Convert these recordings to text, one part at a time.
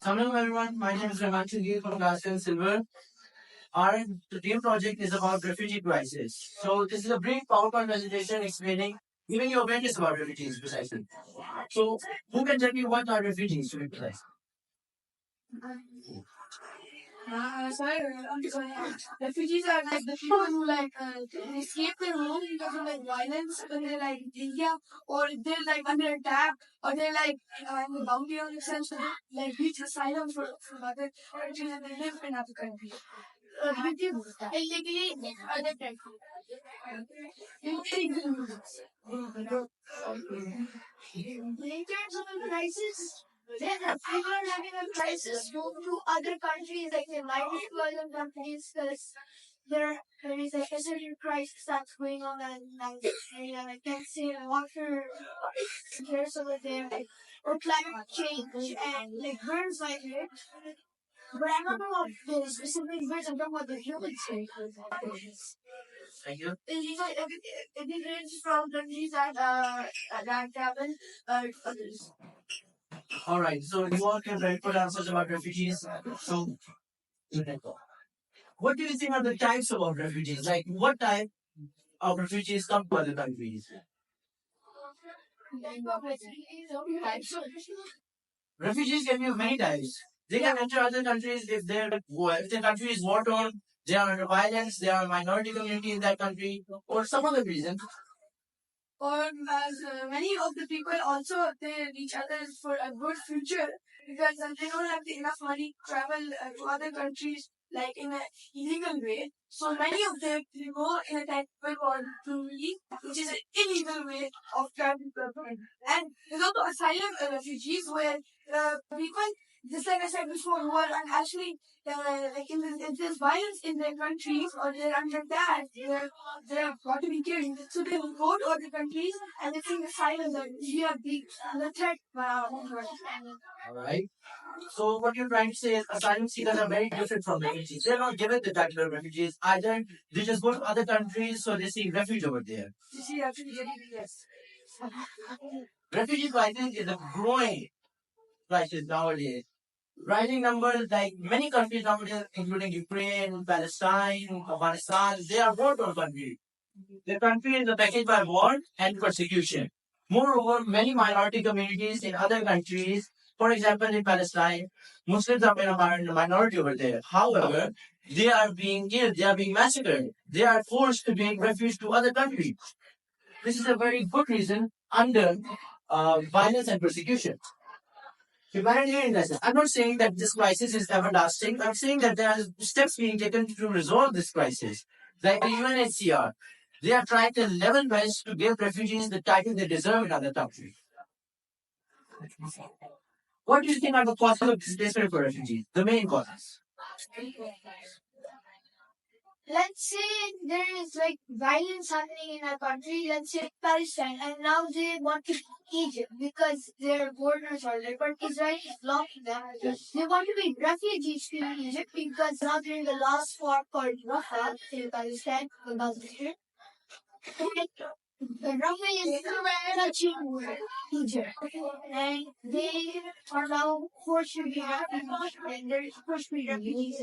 Hello everyone, my name is Ramanchu Gill from Glassell Silver. Our dream project is about refugee crisis. So this is a brief PowerPoint presentation explaining, giving you awareness about refugees precisely. So who can tell me what are refugees to be precise? Refugees are like the people who escape their home because of violence when they're in India, or they're under attack, or they're in the boundary on the sense that they reach asylum from other countries and they live in other countries. Illegally other countries. In terms of a crisis, then people are having a crisis go to other countries, they migrate to other countries because there is a certain crisis that's going on and I can say water there's over there or climate change and birds it. But I'm not talking about the specific birds, I'm talking about the human side. Thank you. It ranges from countries that travel others. All right. So you all can very good answers about refugees. So what do you think are the types of refugees? Like what type of refugees come to other countries? Refugees can be of many types. They can enter other countries if their country is war torn, they are under violence, they are a minority community in that country, or some other reason. Or as many of the people also they reach others for a good future because they don't have enough money to travel to other countries in an illegal way. So many of them they go in a type of to leave, which is an illegal way of traveling to a country. And there's also asylum refugees where people, just like I said before, who are actually if there's violence in their countries or they're under that, they're got to be killed. So they will go to other countries and they think asylum that we are the threat by our own country. Alright. So what you're trying to say is asylum seekers are very different from refugees. They're not given the title of refugees. Either they just go to other countries so they seek refuge over there. You see refuge, yes. Refugee crisis is a growing crisis nowadays. Rising numbers, like many countries nowadays, including Ukraine, Palestine, Afghanistan, they are war-torn countries. The country is affected by war and persecution. Moreover, many minority communities in other countries, for example, in Palestine, Muslims are in a minority over there. However, they are being killed, they are being massacred, they are forced to take refuge to other countries. This is a very good reason under violence and persecution. Humanitarian crisis. I'm not saying that this crisis is everlasting. I'm saying that there are steps being taken to resolve this crisis. Like the UNHCR, they are trying to level best to give refugees the title they deserve in other countries. What do you think are the causes of displacement for refugees? The main causes. Let's say there is violence happening in a country, let's say Palestine, and now they want to Egypt because their borders are there, but Israel is blocking them. They want to be refugees to Egypt because now they're in the last war called Rafah in Palestine, about the Rafah is touching Egypt, and they are now forced to be refugees, and they're forced to be refugees.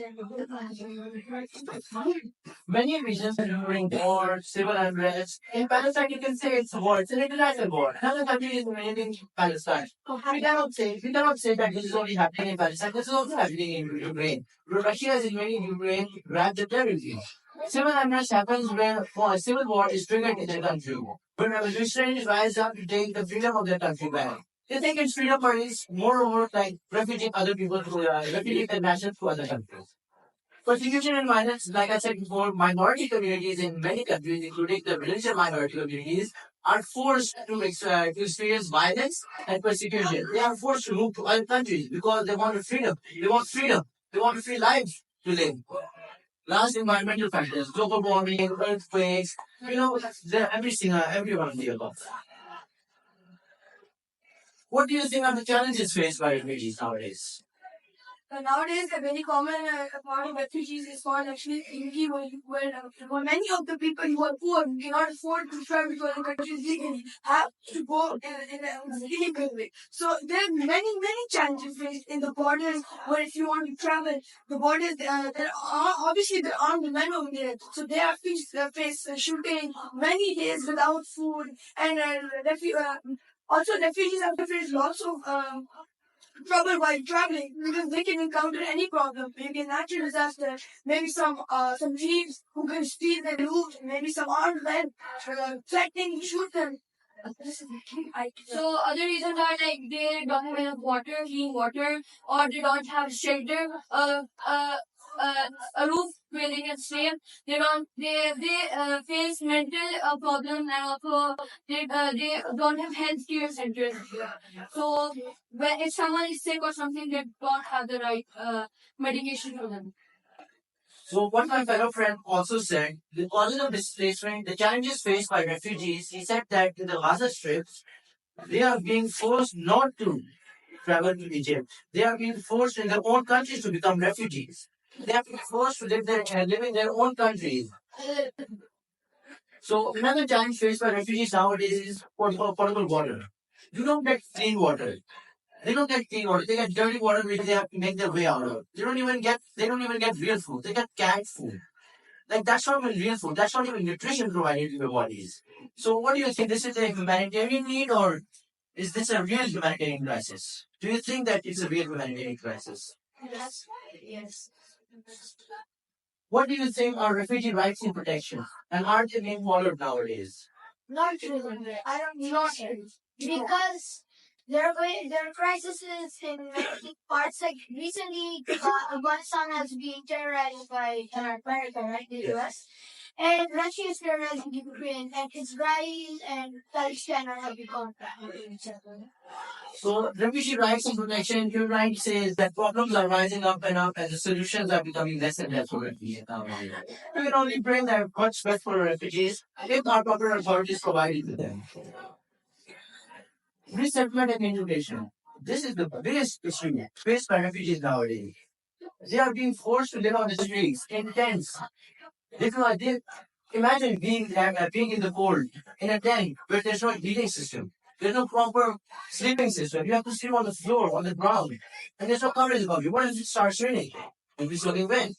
Many regions including war, civil unrest. In Palestine, you can say it's a war. It's an international war. Another country is invading Palestine. We cannot say that this is only happening in Palestine. This is also happening in Ukraine. Russia is invading Ukraine, grab the territory. Civil unrest happens when a civil war is triggered in a country. When revolutionaries rise up to take the freedom of their country back. They think it's freedom for is moreover refuging other people to refuging their nation to other countries. Persecution and violence, like I said before, minority communities in many countries, including the religious minority communities, are forced to experience violence and persecution. They are forced to move to other countries because they want freedom. They want freedom. They want a free life to live. Last, environmental factors, global warming, earthquakes, every one of the above. What do you think are the challenges faced by refugees nowadays? nowadays a very common part of refugees is called actually India, where many of the people who are poor cannot afford to travel to other countries legally have to go in a illegal way. So there are many challenges faced in the borders. Where if you want to travel, the borders there are obviously there aren't men over there, so they have face shooting many days without food, and also refugees have to face lots of trouble while traveling because they can encounter any problem, maybe a natural disaster, maybe some thieves who can steal their loot, maybe some armed men threatening to shoot them. So other reasons are like they don't have enough water, clean water, or they don't have shelter, a roof where they can stay. They face mental problem, and also they don't have health care centers. So when if someone is sick or something, they don't have the right medication for them. So what my fellow friend also said, the causes of displacement, the challenges faced by refugees, he said that in the Gaza Strip, they are being forced not to travel to Egypt. They are being forced in their own countries to become refugees. They are being forced to live in their own countries. So another challenge faced by refugees nowadays is potable water. You don't get clean water. They don't get clean water. They get dirty water which they have to make their way out of. They don't even get real food. They get canned food. Like that's not even real food. That's not even nutrition provided to their bodies. So what do you think? This is a humanitarian need or is this a real humanitarian crisis? Do you think that it's a real humanitarian crisis? Yes. Yes. What do you think are refugee rights and protection? And are they being followed nowadays? Not really. I don't know because there are crises in many parts. Like recently, Afghanistan has been terrorized by America, right? The US. And Russia is terrorizing Ukraine, and Israel and Palestine are having conflict with each other. So refugee rights and protection, human rights says that problems are rising up and up and the solutions are becoming less and less for refugees nowadays. We can only bring that much best for refugees if our proper authorities provide it to them. Resettlement and integration. This is the biggest issue faced by refugees nowadays. They are being forced to live on the streets in tents. Imagine being in the cold in a tent where there's no heating system. There's no proper sleeping system. You have to sleep on the floor, on the ground. And there's no coverage above you. What if it starts raining? If it's looking wet?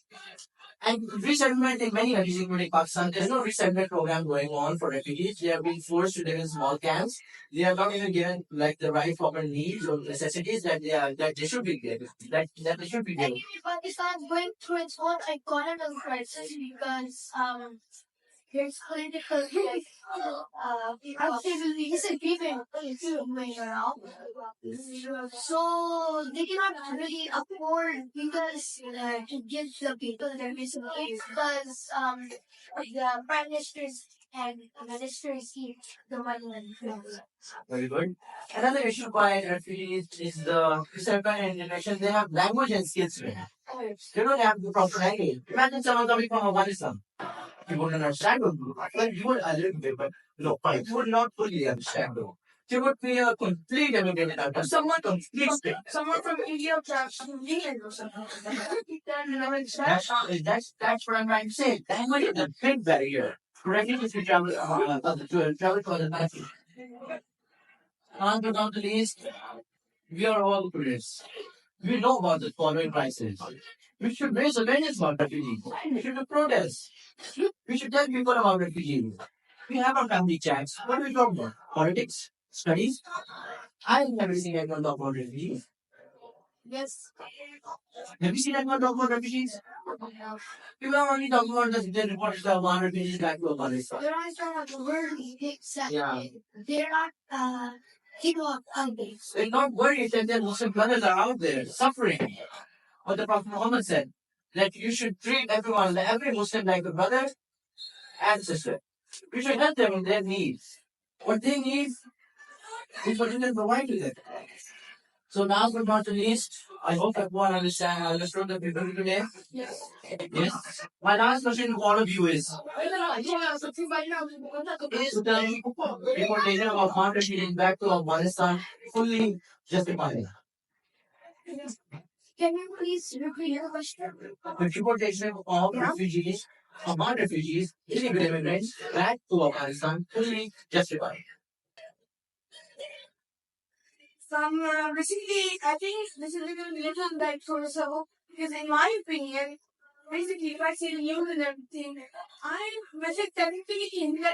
And resettlement in many countries, including Pakistan, there's no resettlement program going on for refugees. They are being forced to live in small camps. They are not even given like the right proper needs or necessities that they should be given. That they should be given. Pakistan is going through its own economic crisis because there's political actively disagreement going around. So they cannot really afford because to give the people their resources because the prime ministers and ministers keep the money. Very good. Another issue by refugees is the resettlement and integration. They have language and skills. They don't have the proper language. Imagine someone coming from Afghanistan. You would understand them. Well, you would a little bit, but no, you would not fully understand them. You would be a complete immigrant. Someone from India from England or something. That's what I'm trying to say. Language is a big barrier. Correct if you travel to other countries. And to not the least, we are all tourists. We know about the following crisis. We should raise awareness about refugees. We should protest. We should tell people about refugees. We have our family chats. What do we talk about? Politics? Studies? I've never seen anyone talk about refugees. Yes. Have you seen anyone talk about refugees? People are only talking about the reports that one refugees back to Afghanistan. They're not talking about the word Yeah. they're not people of hungry. They're not worried that their Muslim brothers are out there suffering. What the Prophet Muhammad said, that you should treat every Muslim like a brother and sister. You should help them in their needs. What they need is what you can provide to them. So last but not the least, I hope everyone understood the people today. Yes. Yes. My last question to all of you is the deportation of Afghan back to Afghanistan fully justified? Can you please repeat your question? The deportation of refugees, of non-refugees, illegal immigrants back to Afghanistan fully justified. Basically, I think this is a little like for yourself because in my opinion, basically, if I say news and everything, I basically technically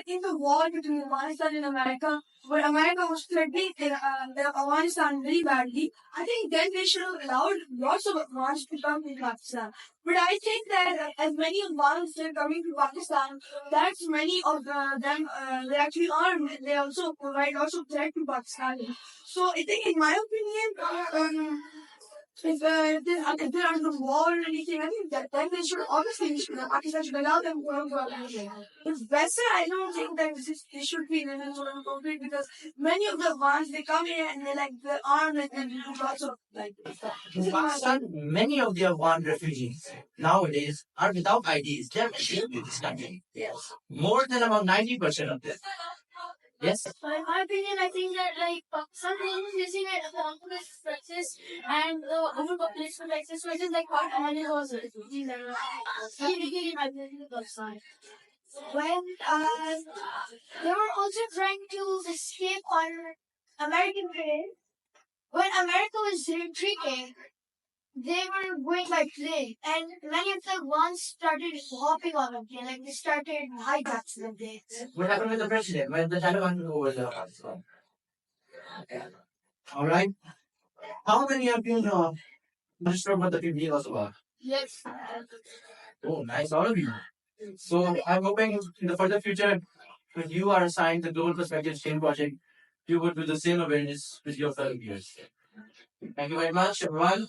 in the war between Afghanistan and America, where America was threatening Afghanistan very badly. I think then they should have allowed lots of Afghans to come to Pakistan. But I think that as many Afghans are coming to Pakistan, that's many of them they actually armed. They also provide lots of threat to Pakistan. So I think, in my opinion, if they're under war or anything, I think that then they should obviously Pakistan should allow them to go to anything. If Western, I don't think that they should be in any sort of conflict because many of the ones they come here and they're armed and they do lots of like stuff. In Pakistan, many of the Afghan refugees nowadays are without IDs. They're ashamed in this country. Yes. More than about 90% of them. Yes. So in my opinion, I think that like some things using it as a crisis and the overpopulation crisis, which is like what Amani was when they were also trying to escape on American trade. When America was retreating, they were going by plane, and many of the ones started hopping on them. Like they started hijacks them. What happened with the president when the Taliban took over the Afghanistan? All right. How many of you know understood what the 50 was about? Yes. Oh, nice, all of you. So I'm hoping in the further future, when you are assigned the Global Perspective Change Project, you would do the same awareness with your fellow peers. Thank you very much, everyone.